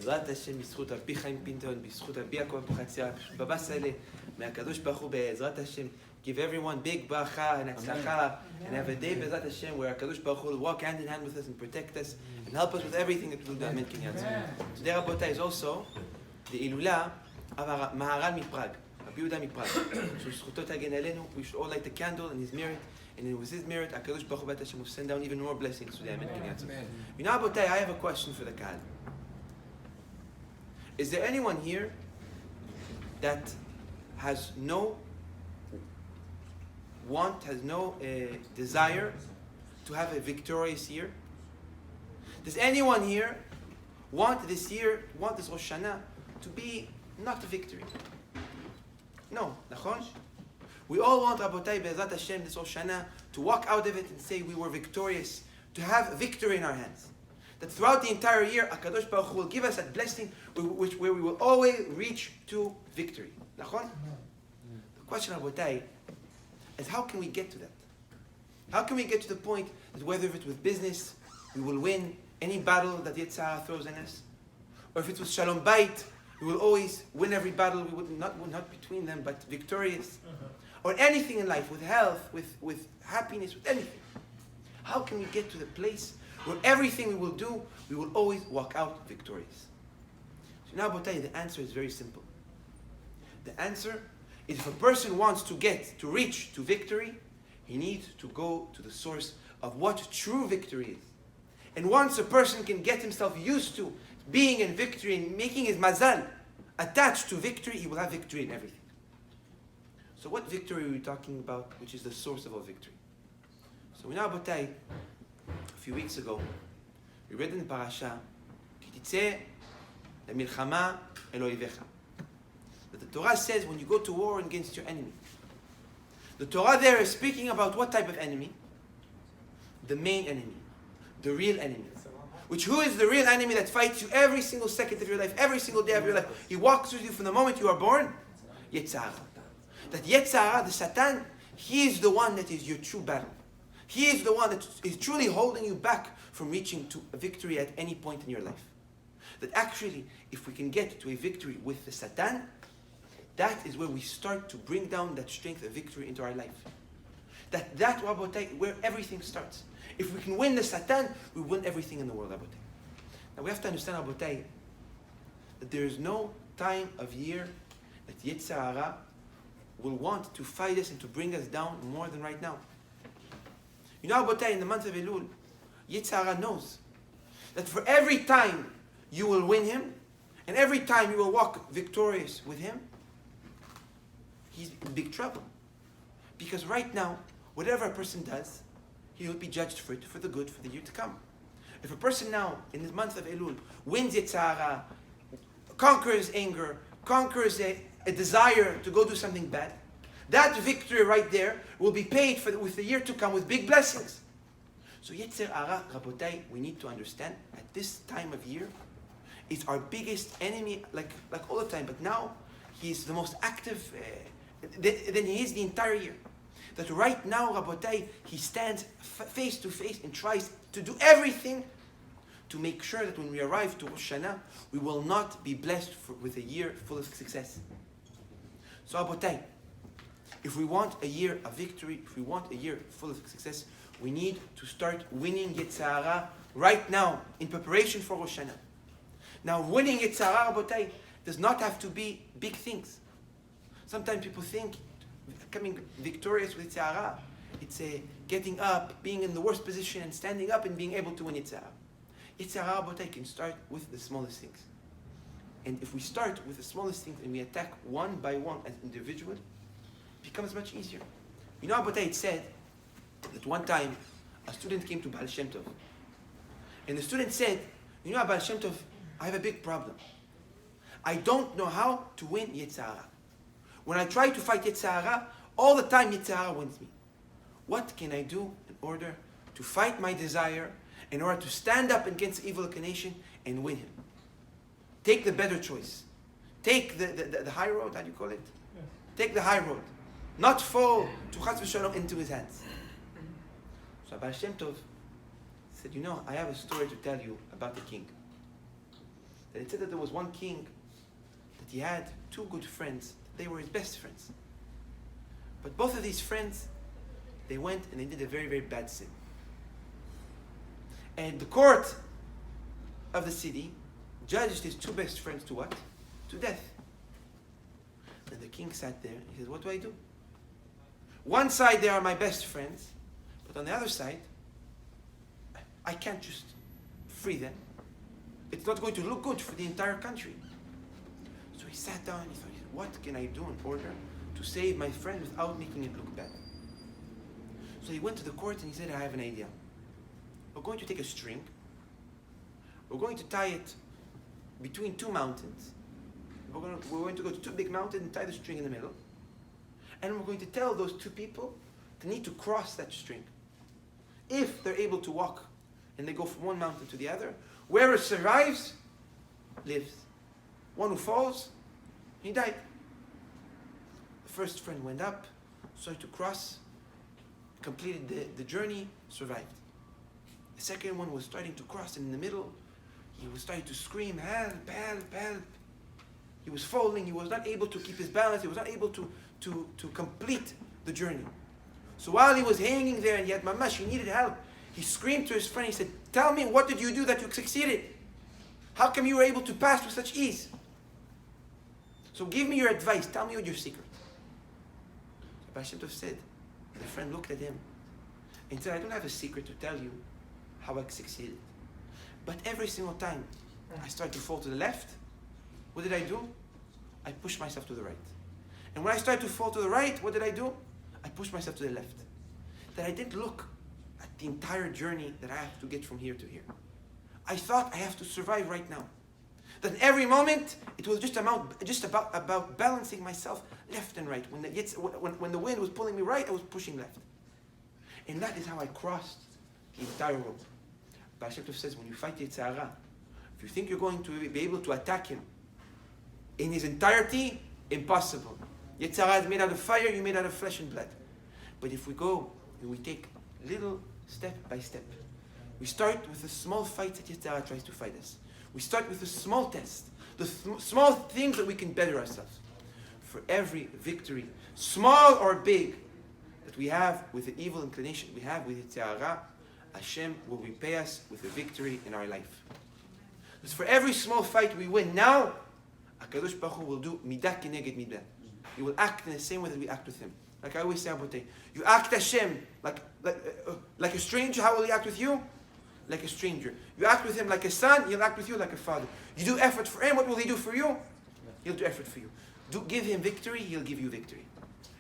בעזרת השם, בזכות רבי חיים פינטו, בזכות רבי יעקב אבוחצירא, בבא סאלה, מהקדוש ברוך הוא בעזרת השם, give everyone big bracha and הצלחה, and have a day בעזרת השם where הקדוש ברוך הוא will walk hand in hand with us and protect us and help us with everything that we'll do. Amen. Today, רבותיי, is also the הילולה of מהר"ל מפראג, רבי יהודה מפראג, שזכותו תגן עלינו. We should all light the candle in his merit, and with his merit, הקדוש ברוך הוא בעזרת השם will send down even more blessings today. Amen. You know, רבותיי, I have a question for the קהל. Is there anyone here that has no want, has no desire to have a victorious year? Does anyone here want this year, want this Rosh Hashanah to be not a victory? No, nachon? We all want, Rabotai, Be'ezrat Hashem, this Rosh Hashanah, to walk out of it and say we were victorious, to have victory in our hands. That throughout the entire year, HaKadosh Baruch Hu will give us that blessing where we will always reach to victory. Nachon? The question, Rabotai, is how can we get to that? How can we get to the point that whether it's with business, we will win any battle that Yetzer Hara throws in us, or if it's with Shalom Bait, we will always win every battle, we would not between them, but victorious, or anything in life, with health, with happiness, with anything. How can we get to the place where everything we will do, we will always walk out victorious? So now, Botai, the answer is very simple. The answer is, if a person wants to reach to victory, he needs to go to the source of what true victory is. And once a person can get himself used to being in victory and making his mazal attached to victory, he will have victory in everything. So what victory are we talking about, which is the source of all victory? So we know, Botai, a few weeks ago, we read in the Parasha, Ki titzeh lemilchama el oivecha. That the Torah says when you go to war against your enemy. The Torah there is speaking about what type of enemy? The main enemy, the real enemy. Who is the real enemy that fights you every single second of your life, every single day of your life? He walks with you from the moment you are born. Yetzer Hara. That Yetzer Hara, the Satan, he is the one that is your true battle. He is the one that is truly holding you back from reaching to a victory at any point in your life. That actually, if we can get to a victory with the Satan, that is where we start to bring down that strength of victory into our life. That Rabotai, where everything starts. If we can win the Satan, we win everything in the world, Rabotai. Now we have to understand, Rabotai, that there is no time of year that Yetzer Hara will want to fight us and to bring us down more than right now. You know, Rabotai, in the month of Elul, Yetzer Hara knows that for every time you will win him, and every time you will walk victorious with him, he's in big trouble. Because right now, whatever a person does, he will be judged for it, for the good, for the year to come. If a person now, in the month of Elul, wins Yetzer Hara, conquers anger, conquers a desire to go do something bad, that victory right there will be paid for with the year to come with big blessings. So Yetzer Hara, Rabotai, we need to understand, at this time of year, is our biggest enemy, like all the time, but now he's the most active than he is the entire year. That right now, Rabotai, he stands face to face and tries to do everything to make sure that when we arrive to Rosh Hashanah, we will not be blessed with a year full of success. So Rabotai, if we want a year of victory, if we want a year full of success, we need to start winning Yetzer Hara right now in preparation for Rosh Hashanah. Now, winning Yetzer Hara, Rabotai, does not have to be big things. Sometimes people think becoming victorious with Yetzer Hara, it's getting up, being in the worst position and standing up and being able to win Yetzer Hara. Yetzer Hara, Rabotai, can start with the smallest things. And if we start with the smallest things and we attack one by one as individuals, it becomes much easier. You know, Rabotai, it said that one time a student came to Baal Shem Tov. And the student said, you know, Baal Shem Tov, I have a big problem. I don't know how to win Yetzer Hara. When I try to fight Yetzer Hara, all the time Yetzer Hara wins me. What can I do in order to fight my desire, in order to stand up against evil inclination and win him? Take the better choice. Take the high road, how do you call it? Yes. Take the high road. Not fall to Chas v'Shalom into his hands. So Baal Shem Tov said, you know, I have a story to tell you about the king. that it said that there was one king that he had two good friends. They were his best friends. But both of these friends, they went and they did a very, very bad sin. And the court of the city judged his two best friends to what? To death. And the king sat there and he said, what do I do? One side they are my best friends, but on the other side, I can't just free them. It's not going to look good for the entire country. So he sat down and he thought, what can I do in order to save my friend without making it look bad? So he went to the court and he said, I have an idea. We're going to take a string. We're going to tie it between two mountains. We're going to go to two big mountains and tie the string in the middle. And we're going to tell those two people they need to cross that string. If they're able to walk and they go from one mountain to the other, whoever survives, lives. One who falls, he died. The first friend went up, started to cross, completed the journey, survived. The second one was starting to cross, and in the middle, he was starting to scream, help, help, help. He was falling, he was not able to keep his balance, he was not able to complete the journey. So while he was hanging there and he had mamash, he needed help, he screamed to his friend, he said, tell me, what did you do that you succeeded? How come you were able to pass with such ease? So give me your advice, tell me your secret. Rabbi Pinto said, the friend looked at him and said, I don't have a secret to tell you how I succeeded. But every single time I started to fall to the left, what did I do? I pushed myself to the right. And when I started to fall to the right, what did I do? I pushed myself to the left. That I didn't look at the entire journey that I have to get from here to here. I thought I have to survive right now. That in every moment, it was just about balancing myself left and right. When the wind was pulling me right, I was pushing left. And that is how I crossed the entire road. Parasha says, when you fight Yetzer Hara, if you think you're going to be able to attack him in his entirety, impossible. Yetzer Hara is made out of fire, you're made out of flesh and blood. But if we go and we take little step by step, we start with the small fights that Yetzer Hara tries to fight us. We start with the small test, the small things that we can better ourselves. For every victory, small or big, that we have with the evil inclination we have with Yetzer Hara, Hashem will repay us with a victory in our life. Because for every small fight we win now, HaKadosh Baruch Hu will do midah keneged midah. He will act in the same way that we act with him. Like I always say, Abotei, you act Hashem like a stranger, how will he act with you? Like a stranger. You act with him like a son, he'll act with you like a father. You do effort for him, what will he do for you? He'll do effort for you. Give him victory, he'll give you victory.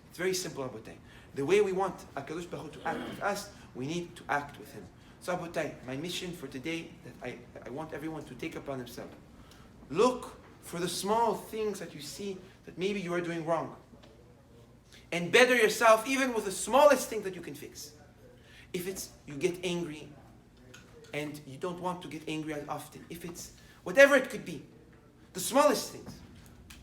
It's very simple, Abotei. The way we want HaKadosh Baruch Hu to act with us, we need to act with him. So Abotei, my mission for today, that I want everyone to take upon themselves. Look for the small things that you see that maybe you are doing wrong. And better yourself even with the smallest thing that you can fix. If it's you get angry and you don't want to get angry as often. If it's whatever it could be. The smallest things.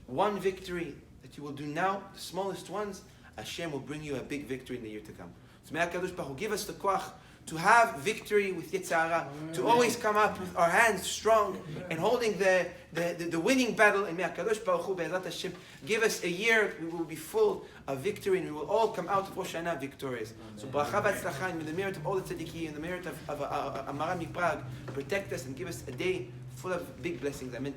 One victory that you will do now, the smallest ones, Hashem will bring you a big victory in the year to come. So may HaKadosh Baruch Hu give us the koach to have victory with Yetzer Hara, to always come up with our hands strong and holding the winning battle. And may HaKadosh Baruch Hu Be'ezrat Hashem give us a year we will be full of victory and we will all come out of Rosh Hashanah victorious. So bracha v'atzlacha, and the merit of all the tzaddikim and the merit of Amaram Prague protect us and give us a day full of big blessings. Amen.